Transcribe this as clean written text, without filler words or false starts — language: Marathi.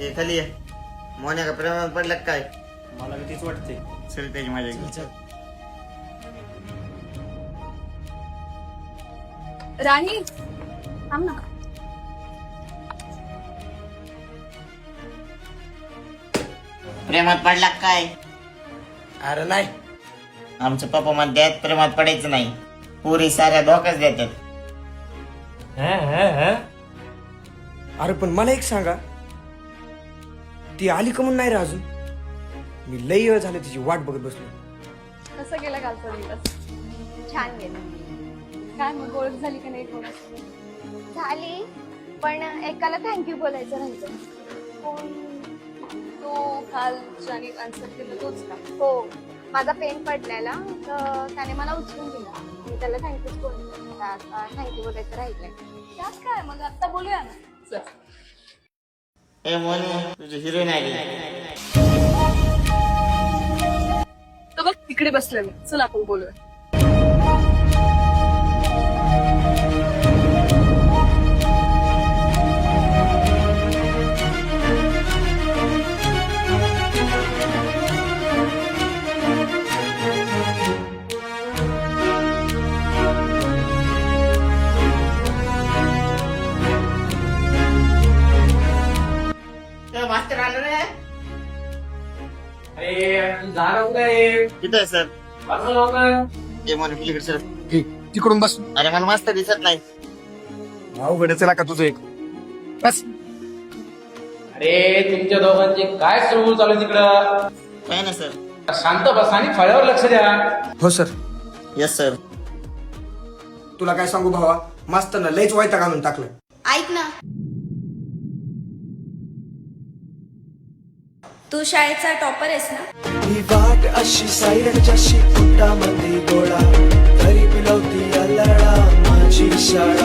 हे खाली ये. मोन्या का प्रेमात पडला का काय? मला बी तीच वाटते. चल त्याची माझ्या घरी. राणी थांब ना. प्रेमात पडला का काय? अरे नाही. आमचे पप्पा म्हणतात प्रेमात पडायचं नाही, पुरी साऱ्या धोकाच देतात. अरे पण मला एक सांगा, ती आली का म्हणून नाही रे अजून? मी लई वेळ झालं तिची वाट बघत बसलो. कसं गेला कालचा दिवस? छान गेलं. काय मग ओळख झाली का नाही कोणाची? झाली, पण एकाला थँक्यू बोलायचं राहिलं. कोण? तो काल ज्याने आन्सर केलं तोच का? हो, माझा पेन पडलेला तर त्याने मला उचलून दिला. मी त्याला थँक्यूच बोलले. थँक्यू बोलायचं राहिलंय. त्यात काय मग आता बोलूया ना. चल. ए मोने, तुझी हिरोईन आली. तर बघ तिकडे बसले मी. चल आपण बोलूया. मास्टर आलो रे. अरे जागा कुठे आहे? तिथं आहे सर. ए मोने पलीकडे सर. तिकडून बस. अरे मला मास्तर दिसत नाही. अवघड चला का तुझं एक बस. अरे तुमच्या दोघांची काय सुरू चालू आहे तिकडं? काय ना सर. शांत बसा आणि फळ्यावर लक्ष द्या. हो सर. Yes sir. तुला काय सांगू भावा, मास्तरनं लईच वायता घालून टाकलं. ऐक ना, तू शाळेचा टॉपर आहेस ना? ही वाट अशी सायरच्याशी पोटामध्ये गोळा, तरी पिलवती अल्लडा माझी शाळा.